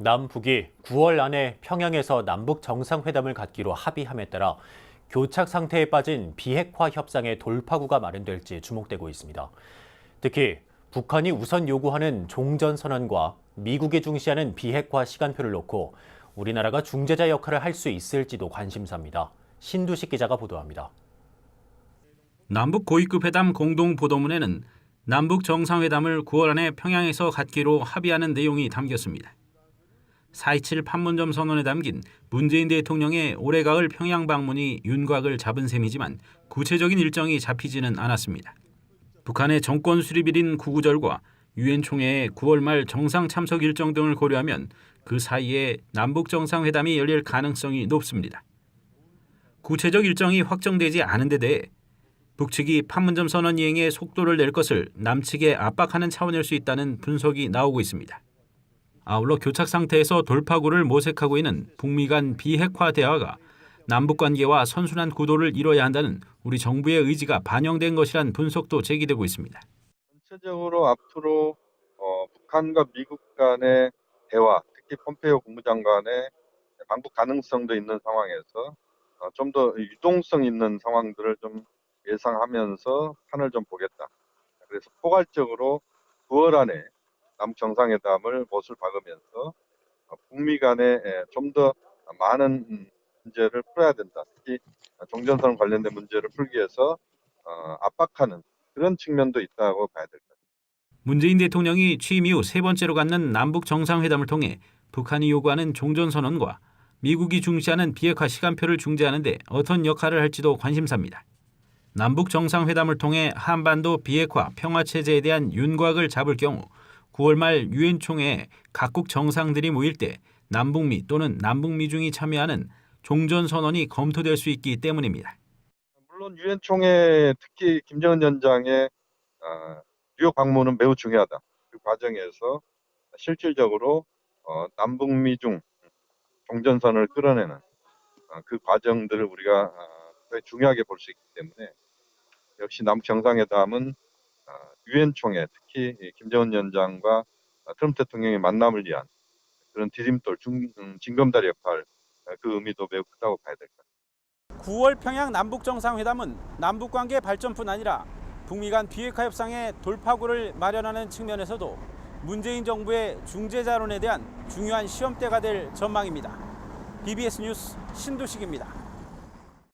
남북이 9월 안에 평양에서 남북 정상회담을 갖기로 합의함에 따라 교착 상태에 빠진 비핵화 협상의 돌파구가 마련될지 주목되고 있습니다. 특히 북한이 우선 요구하는 종전선언과 미국이 중시하는 비핵화 시간표를 놓고 우리나라가 중재자 역할을 할 수 있을지도 관심사입니다. 신두식 기자가 보도합니다. 남북 고위급 회담 공동보도문에는 남북 정상회담을 9월 안에 평양에서 갖기로 합의하는 내용이 담겼습니다. 4.27 판문점 선언에 담긴 문재인 대통령의 올해 가을 평양 방문이 윤곽을 잡은 셈이지만 구체적인 일정이 잡히지는 않았습니다. 북한의 정권 수립일인 구구절과 유엔 총회의 9월 말 정상 참석 일정 등을 고려하면 그 사이에 남북 정상회담이 열릴 가능성이 높습니다. 구체적 일정이 확정되지 않은 데 대해 북측이 판문점 선언 이행에 속도를 낼 것을 남측에 압박하는 차원일 수 있다는 분석이 나오고 있습니다. 아울러 교착 상태에서 돌파구를 모색하고 있는 북미 간 비핵화 대화가 남북 관계와 선순환 구도를 이뤄야 한다는 우리 정부의 의지가 반영된 것이란 분석도 제기되고 있습니다. 전체적으로 앞으로 북한과 미국 간의 대화, 특히 폼페이오 국무장관의 방북 가능성도 있는 상황에서 좀 더 유동성 있는 상황들을 좀 예상하면서 판을 좀 보겠다. 그래서 포괄적으로 9월 안에 남북 정상회담을 못을 박으면서 북미 간에 좀 더 많은 문제를 풀어야 된다. 특히 종전선언 관련된 문제를 풀기 위해서 압박하는 그런 측면도 있다고 봐야 될 것 같습니다. 문재인 대통령이 취임 이후 세 번째로 갖는 남북 정상회담을 통해 북한이 요구하는 종전선언과 미국이 중시하는 비핵화 시간표를 중재하는 데 어떤 역할을 할지도 관심사입니다. 남북 정상회담을 통해 한반도 비핵화 평화체제에 대한 윤곽을 잡을 경우 9월 말 유엔 총회에 각국 정상들이 모일 때 남북미 또는 남북미중이 참여하는 종전선언이 검토될 수 있기 때문입니다. 물론 유엔 총회 특히 김정은 위원장의 뉴욕 방문은 매우 중요하다. 그 과정에서 실질적으로 남북미중 종전선언을 끌어내는 그 과정들을 우리가 굉장히 중요하게 볼 수 있기 때문에 역시 남북 정상회담은 유엔 총회 특히 김정은 위원장과 트럼프 대통령의 만남을 위한 그런 디딤돌, 징검다리 역할 그 의미도 매우 크다고 봐야 될 것 같습니다. 9월 평양 남북 정상회담은 남북 관계 발전뿐 아니라 북미 간 비핵화 협상의 돌파구를 마련하는 측면에서도 문재인 정부의 중재자론에 대한 중요한 시험대가 될 전망입니다. BBS 뉴스 신두식입니다.